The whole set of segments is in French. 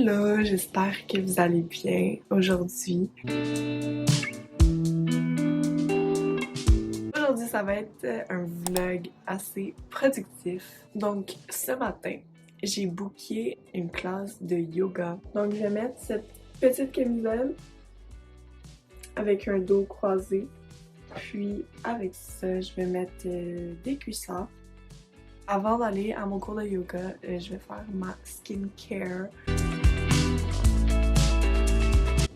Hello, j'espère que vous allez bien aujourd'hui. Aujourd'hui, ça va être un vlog assez productif. Donc, ce matin, j'ai booké une classe de yoga. Donc, je vais mettre cette petite camisole avec un dos croisé. Puis, avec ça, je vais mettre des cuissards. Avant d'aller à mon cours de yoga, je vais faire ma skincare.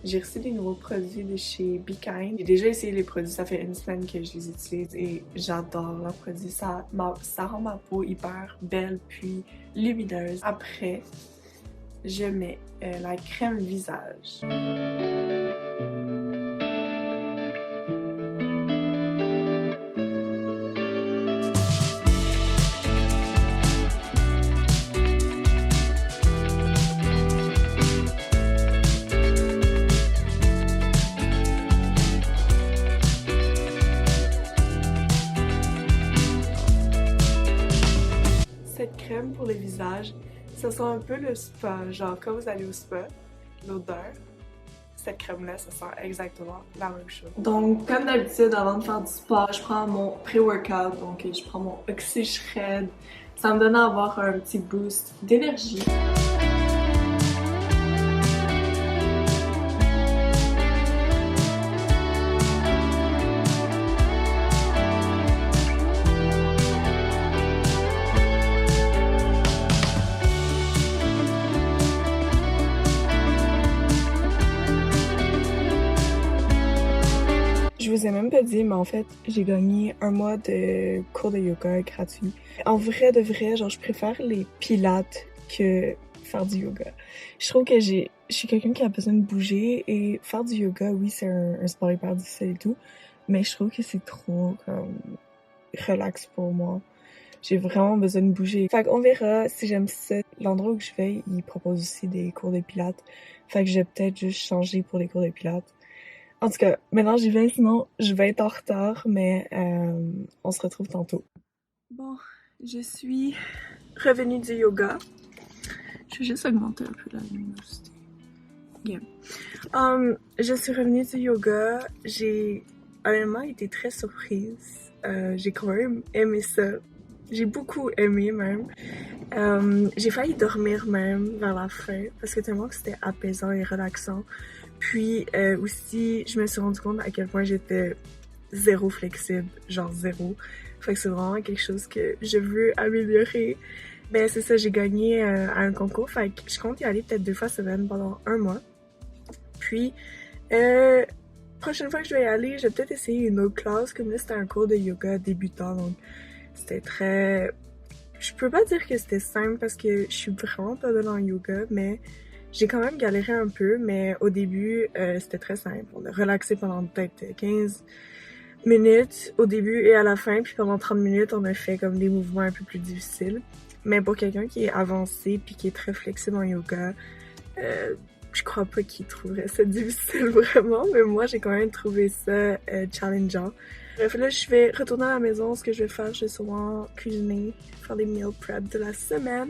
J'ai reçu des nouveaux produits de chez Be Kind. J'ai déjà essayé les produits, ça fait une semaine que je les utilise et j'adore leurs produits. Ça rend ma peau hyper belle puis lumineuse. Après, je mets la crème visage. Cette crème pour le visage, ça sent un peu le spa, genre quand vous allez au spa, l'odeur. Cette crème-là, ça sent exactement la même chose. Donc, comme d'habitude, avant de faire du spa, je prends mon pré-workout, donc je prends mon Oxy Shred. Ça me donne à avoir un petit boost d'énergie. Je vous ai même pas dit, mais en fait, j'ai gagné un mois de cours de yoga gratuit. En vrai de vrai, genre, je préfère les pilates que faire du yoga. Je trouve que je suis quelqu'un qui a besoin de bouger et faire du yoga, oui, c'est un sport hyper difficile et tout, mais je trouve que c'est trop, comme, relax pour moi. J'ai vraiment besoin de bouger. Fait qu'on verra si j'aime ça. L'endroit où je vais, il propose aussi des cours de pilates. Fait que je vais peut-être juste changer pour les cours de pilates. En tout cas, maintenant j'y vais, sinon je vais être en retard, mais on se retrouve tantôt. Bon, je suis revenue du yoga. Je vais juste augmenter un peu la luminosité. Yeah. Je suis revenue du yoga. J'ai honnêtement été très surprise. J'ai quand même aimé ça. J'ai beaucoup aimé même. J'ai failli dormir même vers la fin parce que tellement que c'était apaisant et relaxant. Puis aussi, je me suis rendu compte à quel point j'étais zéro flexible, genre zéro. Fait que c'est vraiment quelque chose que je veux améliorer. Ben c'est ça, j'ai gagné à un concours, fait que je compte y aller peut-être 2 fois semaine pendant un mois. Puis, prochaine fois que je vais y aller, je vais peut-être essayer une autre classe, comme là c'était un cours de yoga débutant, donc c'était très... Je peux pas dire que c'était simple parce que je suis vraiment pas bonne en yoga, mais j'ai quand même galéré un peu, mais au début, c'était très simple. On a relaxé pendant peut-être 15 minutes au début et à la fin, puis pendant 30 minutes, on a fait comme des mouvements un peu plus difficiles. Mais pour quelqu'un qui est avancé puis qui est très flexible en yoga, je crois pas qu'il trouverait ça difficile vraiment, mais moi, j'ai quand même trouvé ça challengeant. Bref, là, je vais retourner à la maison. Ce que je vais faire, je vais sûrement cuisiner, faire des meal prep de la semaine.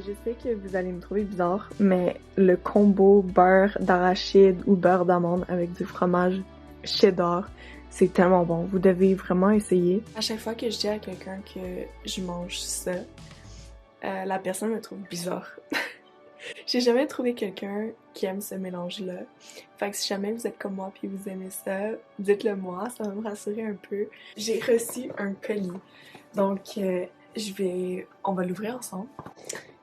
Je sais que vous allez me trouver bizarre, mais le combo beurre d'arachide ou beurre d'amande avec du fromage cheddar, c'est tellement bon. Vous devez vraiment essayer. À chaque fois que je dis à quelqu'un que je mange ça, la personne me trouve bizarre. J'ai jamais trouvé quelqu'un qui aime ce mélange-là. Fait que si jamais vous êtes comme moi puis vous aimez ça, dites-le moi, ça va me rassurer un peu. J'ai reçu un colis, donc on va l'ouvrir ensemble.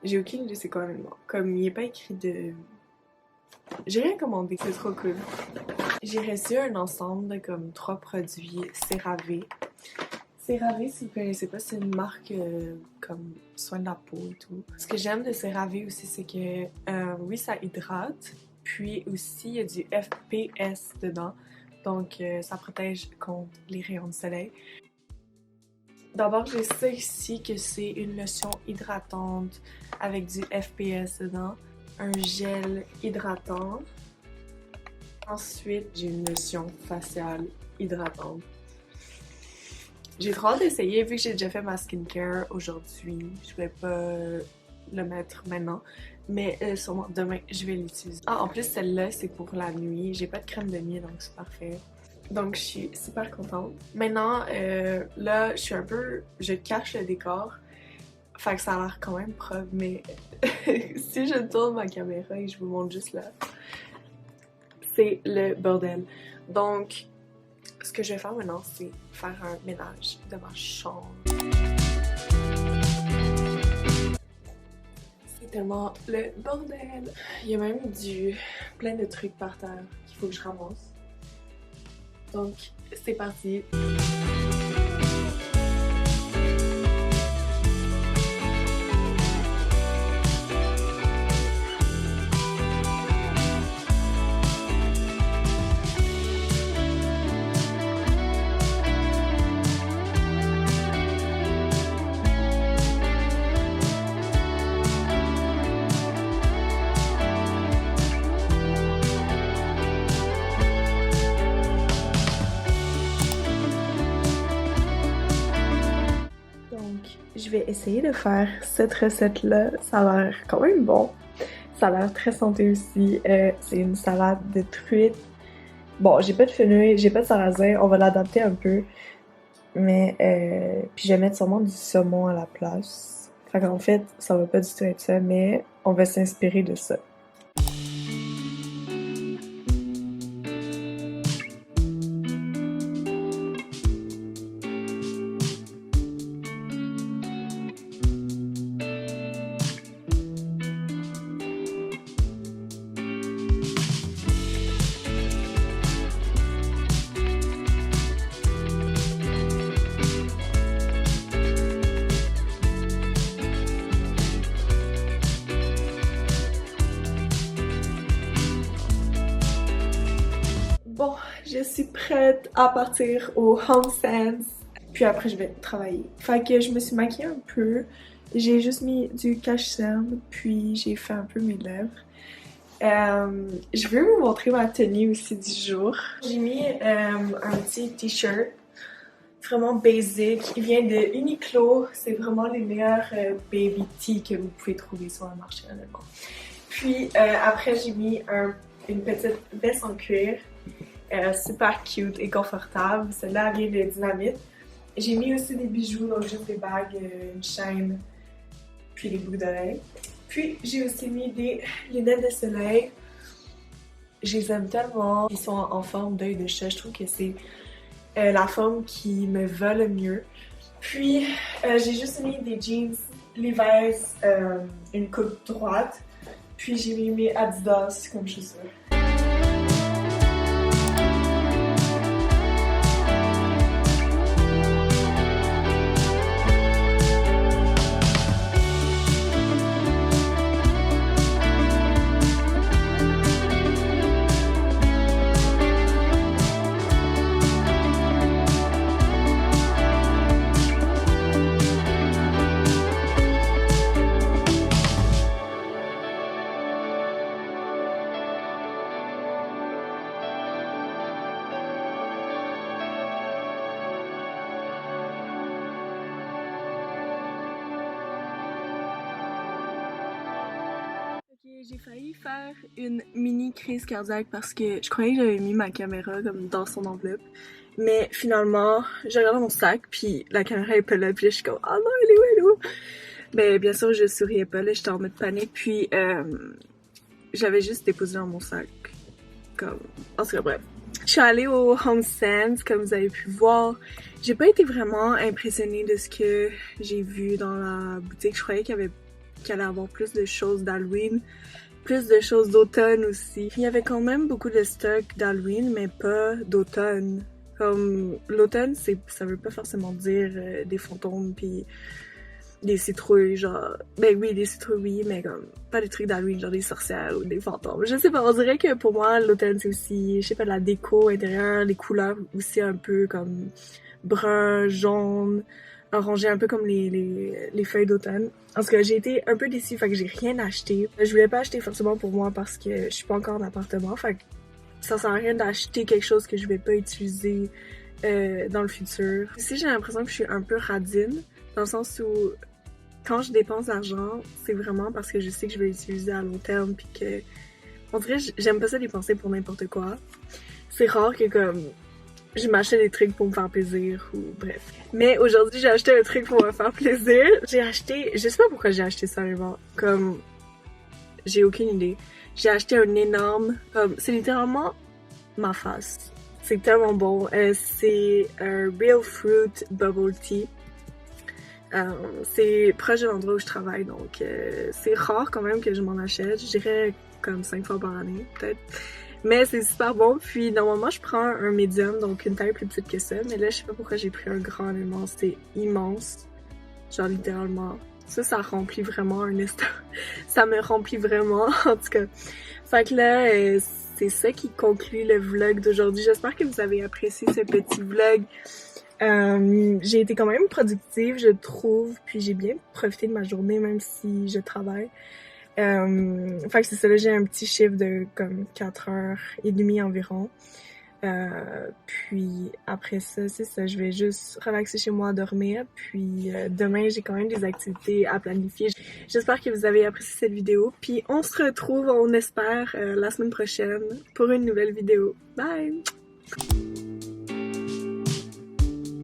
J'ai aucune idée c'est quoi maintenant. Comme il n'est pas écrit de... J'ai rien commandé, c'est trop cool. J'ai reçu un ensemble de comme 3 produits CeraVe. CeraVe, si vous connaissez pas, c'est une marque comme soin de la peau et tout. Ce que j'aime de CeraVe aussi, c'est que oui, ça hydrate, Puis aussi, il y a du FPS dedans, donc ça protège contre les rayons de soleil. D'abord, j'ai ça ici que c'est une lotion hydratante avec du FPS dedans, un gel hydratant. Ensuite, j'ai une lotion faciale hydratante. J'ai trop hâte d'essayer vu que j'ai déjà fait ma skincare aujourd'hui. Je vais pas le mettre maintenant, mais sûrement demain je vais l'utiliser. Ah, en plus celle-là c'est pour la nuit. J'ai pas de crème de nuit donc c'est parfait. Donc je suis super contente. Maintenant là je suis un peu, je cache le décor. Fait que ça a l'air quand même propre, mais si je tourne ma caméra et je vous montre juste là, c'est le bordel. Donc ce que je vais faire maintenant, c'est faire un ménage de ma chambre. C'est tellement le bordel. Il y a même plein de trucs par terre qu'il faut que je ramasse. Donc, c'est parti. Je vais essayer de faire cette recette-là. Ça a l'air quand même bon. Ça a l'air très santé aussi. C'est une salade de truite. Bon, j'ai pas de fenouil, j'ai pas de sarrasin. On va l'adapter un peu. Mais, puis je vais mettre sûrement du saumon à la place. Fait qu'en fait, ça va pas du tout être ça, mais on va s'inspirer de ça. Bon, je suis prête à partir au Home Sense. Puis après, je vais travailler. Fait que je me suis maquillée un peu. J'ai juste mis du cache-cerne, puis j'ai fait un peu mes lèvres. Je vais vous montrer ma tenue aussi du jour. J'ai mis un petit t-shirt vraiment basic. Il vient de Uniqlo. C'est vraiment les meilleurs baby tee que vous pouvez trouver sur le marché, honnêtement. Puis après, j'ai mis une petite veste en cuir. Super cute et confortable. Celle-là vient de Dynamite. J'ai mis aussi des bijoux, donc juste des bagues, une chaîne, puis des boucles d'oreilles. Puis j'ai aussi mis des lunettes de soleil. Je les aime tellement. Ils sont en forme d'œil de chat. Je trouve que c'est la forme qui me va le mieux. Puis j'ai juste mis des jeans Levi's, une coupe droite. Puis j'ai mis mes Adidas comme chaussures. J'ai failli faire une mini crise cardiaque parce que je croyais que j'avais mis ma caméra comme dans son enveloppe. Mais finalement, j'ai regardé mon sac puis la caméra est pas là puis là, je suis comme « Ah non, elle est où, elle est où? » Ben bien sûr, je souriais pas, là, j'étais en mode panique puis j'avais juste déposé dans mon sac. Comme... En tout cas, bref. Je suis allée au Home Sense, comme vous avez pu voir. J'ai pas été vraiment impressionnée de ce que j'ai vu dans la boutique. Je croyais qu'il allait avoir plus de choses d'Halloween, plus de choses d'automne aussi. Il y avait quand même beaucoup de stock d'Halloween, mais pas d'automne. Comme l'automne, ça veut pas forcément dire des fantômes puis des citrouilles, genre... Ben oui, des citrouilles, oui, mais comme... Pas des trucs d'Halloween, genre des sorcières ou des fantômes. Je sais pas, on dirait que pour moi, l'automne, c'est aussi, je sais pas, de la déco intérieure, les couleurs aussi un peu comme brun, jaune, orangé, un peu comme les feuilles d'automne. En tout cas, j'ai été un peu déçue, fait que j'ai rien acheté. Je voulais pas acheter forcément pour moi parce que je suis pas encore en appartement, fait que ça sert à rien d'acheter quelque chose que je vais pas utiliser dans le futur. Ici, j'ai l'impression que je suis un peu radine, dans le sens où quand je dépense l'argent, c'est vraiment parce que je sais que je vais l'utiliser à long terme, puis que... On dirait, j'aime pas ça dépenser pour n'importe quoi. C'est rare que comme je m'achète des trucs pour me faire plaisir ou bref. Mais aujourd'hui, j'ai acheté un truc pour me faire plaisir. J'ai acheté, je sais pas pourquoi j'ai acheté ça vraiment, comme j'ai aucune idée. J'ai acheté un énorme, comme c'est littéralement ma face. C'est tellement bon. C'est un Real Fruit Bubble Tea. C'est proche de l'endroit où je travaille, donc c'est rare quand même que je m'en achète. Je dirais comme 5 fois par année, peut-être. Mais c'est super bon. Puis normalement, je prends un médium, donc une taille plus petite que ça. Mais là, je sais pas pourquoi j'ai pris un grand honnêtement. C'est immense. Genre littéralement. Ça remplit vraiment un estomac. Ça me remplit vraiment, en tout cas. Fait que là, c'est ça qui conclut le vlog d'aujourd'hui. J'espère que vous avez apprécié ce petit vlog. J'ai été quand même productive, je trouve, puis j'ai bien profité de ma journée, même si je travaille. Fait que c'est ça, là, j'ai un petit chiffre de comme 4h30 environ. Puis après ça, c'est ça, je vais juste relaxer chez moi, dormir. Puis demain, j'ai quand même des activités à planifier. J'espère que vous avez apprécié cette vidéo. Puis on se retrouve, on espère, la semaine prochaine pour une nouvelle vidéo. Bye!